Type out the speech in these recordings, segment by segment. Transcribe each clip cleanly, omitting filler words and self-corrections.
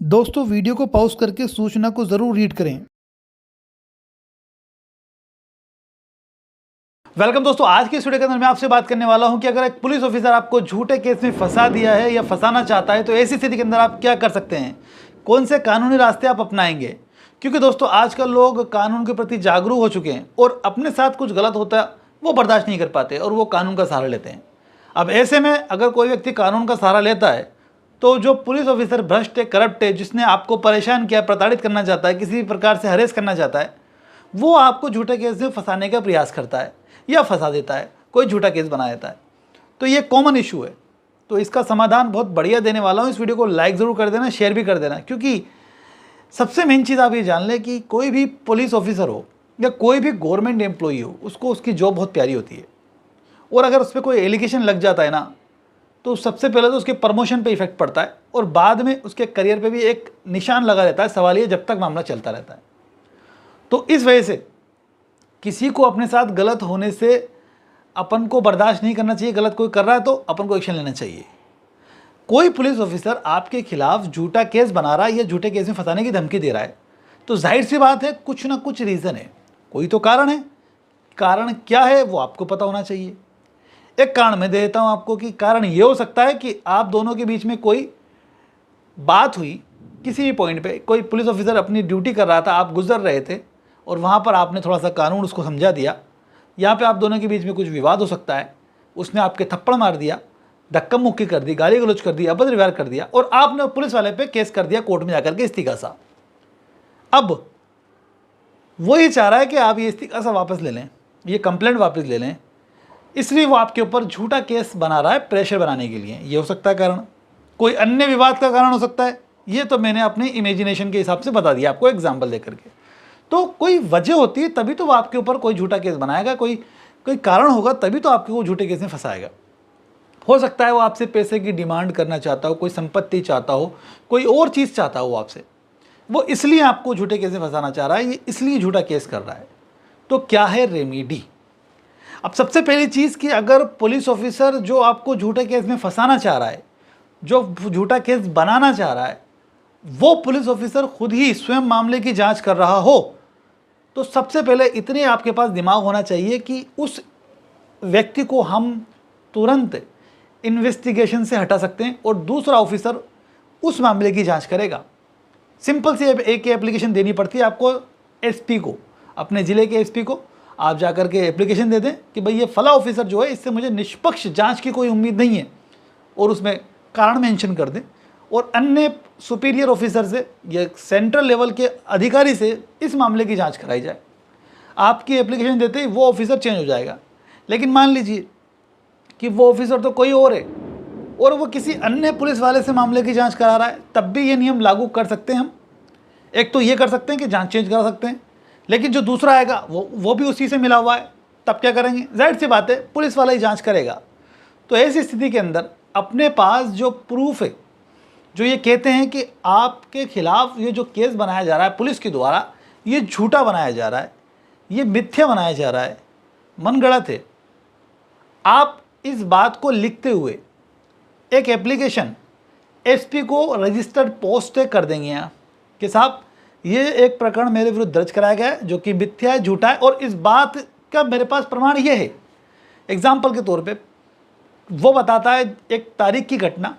दोस्तों वीडियो को पॉज करके सूचना को ज़रूर रीड करें। वेलकम दोस्तों, आज की इस वीडियो के अंदर मैं आपसे बात करने वाला हूं कि अगर एक पुलिस ऑफिसर आपको झूठे केस में फंसा दिया है या फंसाना चाहता है तो ऐसी स्थिति के अंदर आप क्या कर सकते हैं, कौन से कानूनी रास्ते आप अपनाएंगे। क्योंकि दोस्तों आजकल लोग कानून के प्रति जागरूक हो चुके हैं और अपने साथ कुछ गलत होता है वो बर्दाश्त नहीं कर पाते और वो कानून का सहारा लेते हैं। अब ऐसे में अगर कोई व्यक्ति कानून का सहारा लेता है तो जो पुलिस ऑफिसर भ्रष्ट है, करप्ट है, जिसने आपको परेशान किया, प्रताड़ित करना चाहता है, किसी भी प्रकार से हरेस करना चाहता है, वो आपको झूठे केस में फंसाने का प्रयास करता है या फंसा देता है, कोई झूठा केस बना देता है। तो ये कॉमन इशू है। तो इसका समाधान बहुत बढ़िया देने वाला हूँ। इस वीडियो को लाइक ज़रूर कर देना, शेयर भी कर देना, क्योंकि सबसे मेन चीज़ आप ये जान लें कि कोई भी पुलिस ऑफिसर हो या कोई भी गवर्नमेंट एम्प्लॉई हो, उसको उसकी जॉब बहुत प्यारी होती है। और अगर उस पर कोई एलिगेशन लग जाता है ना, तो सबसे पहले तो उसके प्रमोशन पे इफेक्ट पड़ता है और बाद में उसके करियर पे भी एक निशान लगा रहता है। सवाल ये जब तक मामला चलता रहता है। तो इस वजह से किसी को अपने साथ गलत होने से अपन को बर्दाश्त नहीं करना चाहिए। गलत कोई कर रहा है तो अपन को एक्शन लेना चाहिए। कोई पुलिस ऑफिसर आपके खिलाफ झूठा केस बना रहा है या झूठे केस में फंसाने की धमकी दे रहा है तो जाहिर सी बात है कुछ ना कुछ रीज़न है, कोई तो कारण है। कारण क्या है वो आपको पता होना चाहिए। एक कारण मैं दे देता हूं आपको कि कारण ये हो सकता है कि आप दोनों के बीच में कोई बात हुई, किसी भी पॉइंट पे कोई पुलिस ऑफिसर अपनी ड्यूटी कर रहा था, आप गुजर रहे थे और वहाँ पर आपने थोड़ा सा कानून उसको समझा दिया। यहाँ पे आप दोनों के बीच में कुछ विवाद हो सकता है। उसने आपके थप्पड़ मार दिया, धक्का मुक्की कर दी, गाली गलौज कर दी, अभद्र व्यवहार कर दिया और आपने पुलिस वाले पे केस कर दिया कोर्ट में जाकर के इस्तीकासा। अब वो ये चाह रहा है कि आप ये इस्तीकासा वापस ले लें, ये कंप्लेंट वापस ले लें, इसलिए वो आपके ऊपर झूठा केस बना रहा है प्रेशर बनाने के लिए। ये हो सकता है कारण। कोई अन्य विवाद का कारण हो सकता है। ये तो मैंने अपने इमेजिनेशन के हिसाब से बता दिया आपको एग्जाम्पल दे करके। तो कोई वजह होती है तभी तो वो आपके ऊपर कोई झूठा केस बनाएगा। कोई कोई कारण होगा तभी तो आपको वो झूठे केस में फंसाएगा। हो सकता है वो आपसे पैसे की डिमांड करना चाहता हो, कोई संपत्ति चाहता हो, कोई और चीज़ चाहता हो आपसे। वो इसलिए आपको झूठे केस में फंसाना चाह रहा है, ये इसलिए झूठा केस कर रहा है। तो क्या है रेमेडी। अब सबसे पहली चीज़ कि अगर पुलिस ऑफिसर जो आपको झूठे केस में फंसाना चाह रहा है, जो झूठा केस बनाना चाह रहा है, वो पुलिस ऑफिसर खुद ही स्वयं मामले की जांच कर रहा हो, तो सबसे पहले इतने आपके पास दिमाग होना चाहिए कि उस व्यक्ति को हम तुरंत इन्वेस्टिगेशन से हटा सकते हैं और दूसरा ऑफिसर उस मामले की जांच करेगा। सिंपल सी एक एप्लीकेशन देनी पड़ती है आपको एसपी को, अपने ज़िले के एसपी को। आप जाकर के एप्लीकेशन दे दें कि भाई ये फला ऑफिसर जो है, इससे मुझे निष्पक्ष जांच की कोई उम्मीद नहीं है, और उसमें कारण मेंशन कर दें। और अन्य सुपीरियर ऑफिसर से या सेंट्रल लेवल के अधिकारी से इस मामले की जांच कराई जाए। आपकी एप्लीकेशन देते ही वो ऑफिसर चेंज हो जाएगा। लेकिन मान लीजिए कि वो ऑफिसर तो कोई और है और वो किसी अन्य पुलिस वाले से मामले की जाँच करा रहा है, तब भी ये नियम लागू कर सकते हैं हम। एक तो ये कर सकते हैं कि जाँच चेंज करा सकते हैं, लेकिन जो दूसरा आएगा वो भी उसी से मिला हुआ है, तब क्या करेंगे। जाहिर सी बात है पुलिस वाला ही जांच करेगा। तो ऐसी स्थिति के अंदर अपने पास जो प्रूफ है, जो ये कहते हैं कि आपके खिलाफ ये जो केस बनाया जा रहा है पुलिस के द्वारा, ये झूठा बनाया जा रहा है, ये मिथ्या बनाया जा रहा है, मनगढ़ंत है, आप इस बात को लिखते हुए एक एप्लीकेशन एसपी को रजिस्टर्ड पोस्ट कर देंगे यहाँ कि साहब ये एक प्रकरण मेरे विरुद्ध दर्ज कराया गया है जो कि मिथ्या है, झूठा है, और इस बात का मेरे पास प्रमाण ये है। एग्जाम्पल के तौर पे वो बताता है एक तारीख की घटना,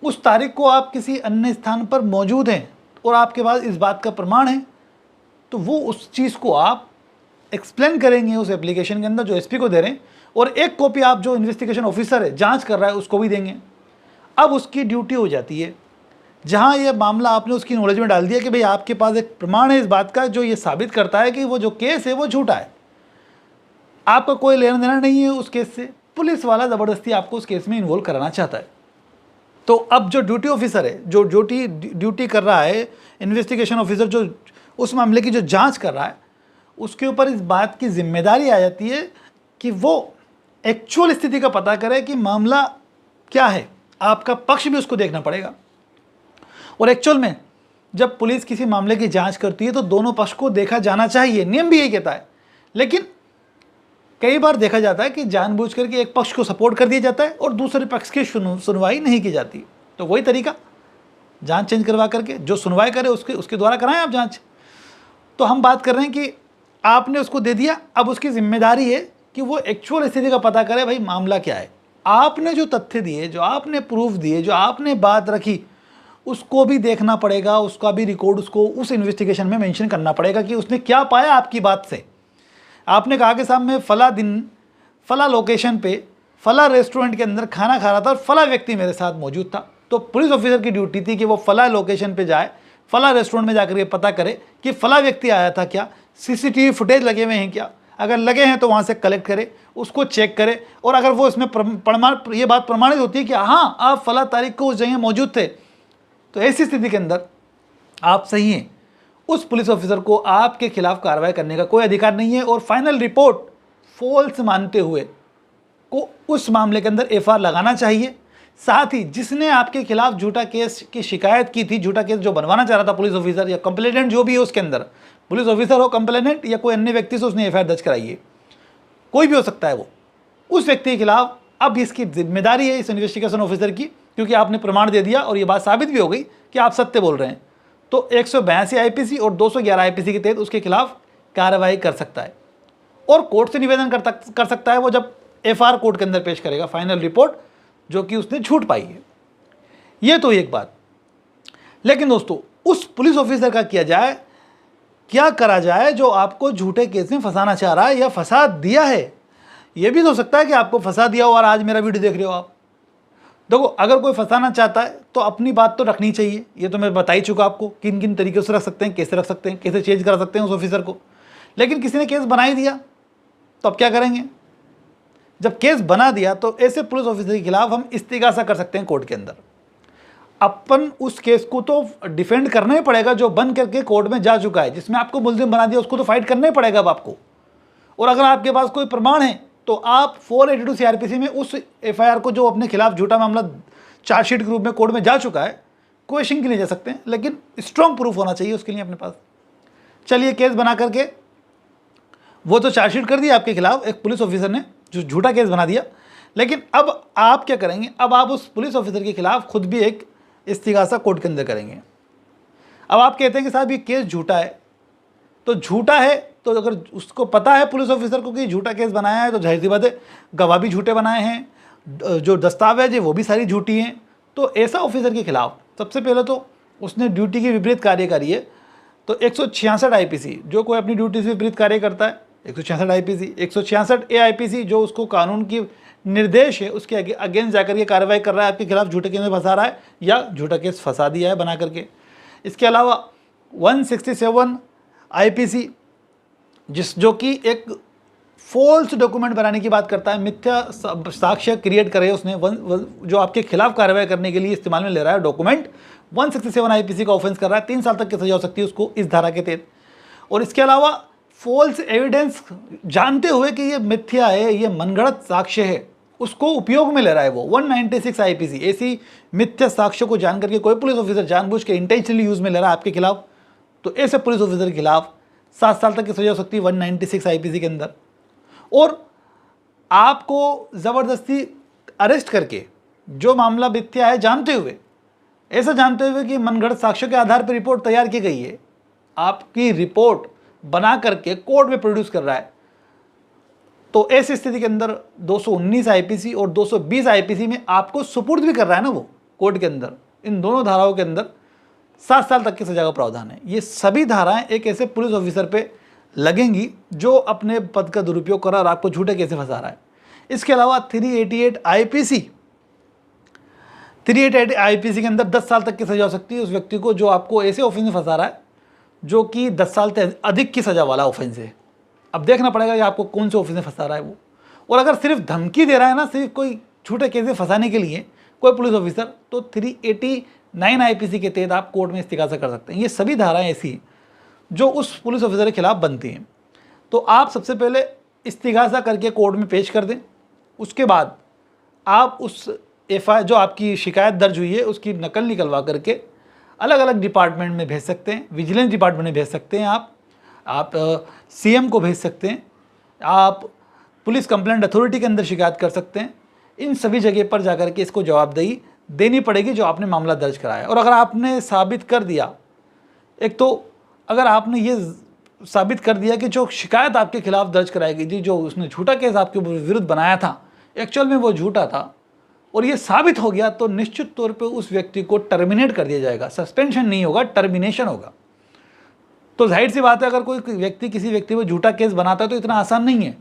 उस तारीख को आप किसी अन्य स्थान पर मौजूद हैं और आपके पास इस बात का प्रमाण है, तो वो उस चीज़ को आप एक्सप्लेन करेंगे उस एप्लीकेशन के अंदर जो एसपी को दे रहे हैं, और एक कॉपी आप जो इन्वेस्टिगेशन ऑफिसर है, जाँच कर रहा है, उसको भी देंगे। अब उसकी ड्यूटी हो जाती है, जहाँ ये मामला आपने उसकी नॉलेज में डाल दिया कि भाई आपके पास एक प्रमाण है इस बात का जो ये साबित करता है कि वो जो केस है वो झूठा है, आपका कोई लेना देना नहीं है उस केस से, पुलिस वाला ज़बरदस्ती आपको उस केस में इन्वॉल्व कराना चाहता है। तो अब जो ड्यूटी ऑफिसर है, जो ड्यूटी कर रहा है, इन्वेस्टिगेशन ऑफिसर जो उस मामले की जो जाँच कर रहा है, उसके ऊपर इस बात की जिम्मेदारी आ जाती है कि वो एक्चुअल स्थिति का पता करे कि मामला क्या है। आपका पक्ष भी उसको देखना पड़ेगा। और एक्चुअल में जब पुलिस किसी मामले की जांच करती है तो दोनों पक्ष को देखा जाना चाहिए, नियम भी यही कहता है। लेकिन कई बार देखा जाता है कि जानबूझ करके एक पक्ष को सपोर्ट कर दिया जाता है और दूसरे पक्ष की सुनवाई नहीं की जाती। तो वही तरीका जांच चेंज करवा करके, जो सुनवाई करे उसके द्वारा कराएं आप जांच। तो हम बात कर रहे हैं कि आपने उसको दे दिया, अब उसकी जिम्मेदारी है कि वो एक्चुअल स्थिति का पता करे, भाई मामला क्या है। आपने जो तथ्य दिए, जो आपने प्रूफ दिए, जो आपने बात रखी, उसको भी देखना पड़ेगा, उसका भी रिकॉर्ड उसको उस इन्वेस्टिगेशन में मेंशन करना पड़ेगा कि उसने क्या पाया आपकी बात से। आपने कहा कि साहब मैं फला दिन फला लोकेशन पे फला रेस्टोरेंट के अंदर खाना खा रहा था और फला व्यक्ति मेरे साथ मौजूद था, तो पुलिस ऑफिसर की ड्यूटी थी कि वो फला लोकेशन पे जाए, फला रेस्टोरेंट में जाकर ये पता करे कि फला व्यक्ति आया था क्या, सीसीटीवी फुटेज लगे हुए हैं क्या, अगर लगे हैं तो वहाँ से कलेक्ट करे, उसको चेक करे, और अगर वो इसमें ये बात प्रमाणित होती है कि हाँ आप फला तारीख को उस जगह मौजूद थे, तो ऐसी स्थिति के अंदर आप सही हैं, उस पुलिस ऑफिसर को आपके खिलाफ कार्रवाई करने का कोई अधिकार नहीं है। और फाइनल रिपोर्ट फॉल्स मानते हुए को उस मामले के अंदर एफआईआर लगाना चाहिए। साथ ही जिसने आपके खिलाफ झूठा केस की शिकायत की थी, झूठा केस जो बनवाना चाह रहा था पुलिस ऑफिसर या कंप्लेनेंट जो भी है उसके अंदर, पुलिस ऑफिसर हो, कंप्लेनेंट या कोई अन्य व्यक्ति से उसने एफआईआर दर्ज कराई है, कोई भी हो सकता है वो, उस व्यक्ति के खिलाफ अब इसकी जिम्मेदारी है इस इन्वेस्टिगेशन ऑफिसर की, क्योंकि आपने प्रमाण दे दिया और ये बात साबित भी हो गई कि आप सत्य बोल रहे हैं, तो 182 आईपीसी और 211 आईपीसी के तहत उसके खिलाफ कार्रवाई कर सकता है और कोर्ट से निवेदन कर सकता है वो जब एफआईआर कोर्ट के अंदर पेश करेगा फाइनल रिपोर्ट जो कि उसने झूठ पाई है। ये तो एक बात। लेकिन दोस्तों उस पुलिस ऑफिसर का क्या करा जाए जो आपको झूठे केस में फंसाना चाह रहा है या फंसा दिया है। ये भी हो सकता है कि आपको फंसा दिया हो और आज मेरा वीडियो देख रहे हो आप। देखो अगर कोई फंसाना चाहता है तो अपनी बात तो रखनी चाहिए, ये तो मैं बता ही चुका आपको किन किन तरीके से रख सकते हैं, कैसे रख सकते हैं, कैसे चेंज करा सकते हैं उस ऑफिसर को। लेकिन किसी ने केस बना ही दिया तो अब क्या करेंगे। जब केस बना दिया तो ऐसे पुलिस ऑफिसर के खिलाफ हम इस्तिगासा कर सकते हैं कोर्ट के अंदर। अपन उस केस को तो डिफेंड करना ही पड़ेगा जो बन करके कोर्ट में जा चुका है, जिसमें आपको मुलजिम बना दिया उसको तो फाइट करना ही पड़ेगा अब आपको। और अगर आपके पास कोई प्रमाण है तो आप 482 सीआरपीसी में उस एफआईआर को जो अपने खिलाफ झूठा मामला चार्जशीट के रूप में कोर्ट में जा चुका है क्वेश्चन के लिए जा सकते हैं, लेकिन स्ट्रॉन्ग प्रूफ होना चाहिए उसके लिए अपने पास। चलिए केस बना करके वो तो चार्जशीट कर दिया आपके खिलाफ एक पुलिस ऑफिसर ने जो झूठा केस बना दिया, लेकिन अब आप क्या करेंगे, अब आप उस पुलिस ऑफिसर के खिलाफ खुद भी एक इस्तिगासा कोर्ट के अंदर करेंगे। अब आप कहते हैं कि साहब ये केस झूठा है, तो झूठा है तो अगर उसको पता है पुलिस ऑफिसर को कि झूठा केस बनाया है तो जाहिर सी बात है गवाह भी झूठे बनाए हैं, जो दस्तावेज है वो भी सारी झूठी हैं। तो ऐसा ऑफिसर के खिलाफ सबसे पहले तो उसने ड्यूटी की विपरीत कार्य करी है, तो 166 आईपीसी जो कोई अपनी ड्यूटी से विपरीत कार्य करता है, 166 आईपीसी, 166 ए आईपीसी जो उसको कानून की निर्देश है उसके अगेंस्ट जाकर के कार्रवाई कर रहा है, आपके खिलाफ झूठे केस में फंसा रहा है या झूठा केस फंसा दिया है बना करके। इसके अलावा 167 आईपीसी जो कि एक फॉल्स डॉक्यूमेंट बनाने की बात करता है, मिथ्या साक्ष्य क्रिएट करे उसने, जो आपके खिलाफ कार्रवाई करने के लिए इस्तेमाल में ले रहा है डॉक्यूमेंट, 167 आईपीसी का ऑफेंस कर रहा है, 3 साल तक की सजा हो सकती है उसको इस धारा के तहत। और इसके अलावा फॉल्स एविडेंस जानते हुए कि ये मिथ्या है, ये मनगढ़ंत साक्ष्य है, उसको उपयोग में ले रहा है वो 196 आईपीसी। ऐसी मिथ्या साक्ष्य को जान करके कोई पुलिस ऑफिसर जानबूझ के इंटेंशनली यूज में ले रहा है आपके खिलाफ, तो ऐसे पुलिस ऑफिसर के खिलाफ 7 साल तक की सजा हो सकती है 196 आईपीसी के अंदर। और आपको ज़बरदस्ती अरेस्ट करके जो मामला मिथ्या है जानते हुए, ऐसा जानते हुए कि मनगढ़ंत साक्ष्यों के आधार पर रिपोर्ट तैयार की गई है, आपकी रिपोर्ट बना करके कोर्ट में प्रोड्यूस कर रहा है, तो ऐसी स्थिति के अंदर 219 आईपीसी और 220 आईपीसी में आपको सुपुर्द भी कर रहा है ना वो कोर्ट के अंदर। इन दोनों धाराओं के अंदर 7 साल तक की सजा का प्रावधान है। ये सभी धाराएं एक ऐसे पुलिस ऑफिसर पे लगेंगी जो अपने पद का दुरुपयोग कर रहा है और आपको झूठे कैसे फंसा रहा है। इसके अलावा 388 आईपीसी के अंदर 10 साल तक की सजा हो सकती है उस व्यक्ति को जो आपको ऐसे ऑफेंस में फंसा रहा है जो कि 10 साल से अधिक की सजा वाला ऑफेंस है। अब देखना पड़ेगा कि आपको कौन से ऑफेंस में फंसा रहा है वो। और अगर सिर्फ धमकी दे रहा है ना, सिर्फ कोई झूठे केस में फंसाने के लिए कोई पुलिस ऑफिसर, तो 389 आईपीसी के तहत आप कोर्ट में इस्तिगासा कर सकते हैं। ये सभी धाराएं ऐसी जो उस पुलिस ऑफिसर के खिलाफ बनती हैं। तो आप सबसे पहले इस्तिगासा करके कोर्ट में पेश कर दें, उसके बाद आप उस एफआईआर जो आपकी शिकायत दर्ज हुई है उसकी नकल निकलवा करके अलग अलग डिपार्टमेंट में भेज सकते हैं। विजिलेंस डिपार्टमेंट में भेज सकते हैं, आप सीएम को भेज सकते हैं, आप पुलिस कंप्लेंट अथॉरिटी के अंदर शिकायत कर सकते हैं। इन सभी जगह पर जाकर के इसको जवाबदेही देनी पड़ेगी जो आपने मामला दर्ज कराया। और अगर आपने साबित कर दिया, एक तो अगर आपने ये साबित कर दिया कि जो शिकायत आपके खिलाफ दर्ज कराई गई थी, जो उसने झूठा केस आपके विरुद्ध बनाया था, एक्चुअल में वो झूठा था, और ये साबित हो गया, तो निश्चित तौर पे उस व्यक्ति को टर्मिनेट कर दिया जाएगा। सस्पेंशन नहीं होगा, टर्मिनेशन होगा। तो जाहिर सी बात है, अगर कोई व्यक्ति किसी व्यक्ति पर झूठा केस बनाता है तो इतना आसान नहीं है।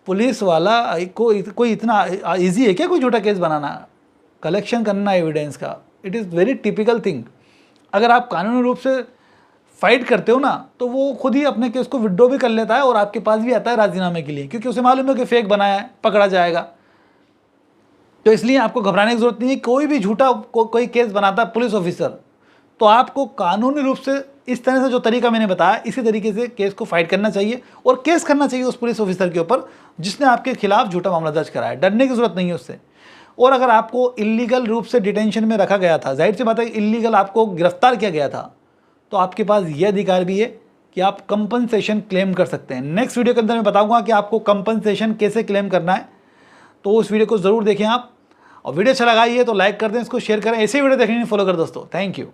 पुलिस वाला को कोई इतना ईजी है क्या कोई झूठा केस बनाना, कलेक्शन करना एविडेंस का? It is very typical thing. अगर आप कानूनी रूप से फाइट करते हो ना, तो वो खुद ही अपने केस को विड्रॉ भी कर लेता है और आपके पास भी आता है राजीनामे के लिए, क्योंकि उसे मालूम है कि फेक बनाया है, पकड़ा जाएगा। तो इसलिए आपको घबराने की जरूरत नहीं है। कोई भी झूठा कोई केस बनाता है पुलिस ऑफिसर, तो आपको कानूनी रूप से इस तरह से जो तरीका मैंने बताया, इसी तरीके से केस को फाइट करना चाहिए और केस करना चाहिए उस पुलिस ऑफिसर के ऊपर जिसने आपके खिलाफ झूठा मामला दर्ज कराया। डरने की जरूरत नहीं है उससे। और अगर आपको इलीगल रूप से डिटेंशन में रखा गया था, जाहिर सी बात है इलीगल आपको गिरफ्तार किया गया था, तो आपके पास यह अधिकार भी है कि आप कंपनसेशन क्लेम कर सकते हैं। नेक्स्ट वीडियो के अंदर मैं बताऊंगा कि आपको कंपनसेशन कैसे क्लेम करना है, तो उस वीडियो को ज़रूर देखें आप। और वीडियो अच्छा लगा ये तो लाइक कर दें, इसको शेयर करें। ऐसे वीडियो देखने के लिए फॉलो करें दोस्तों। Thank you.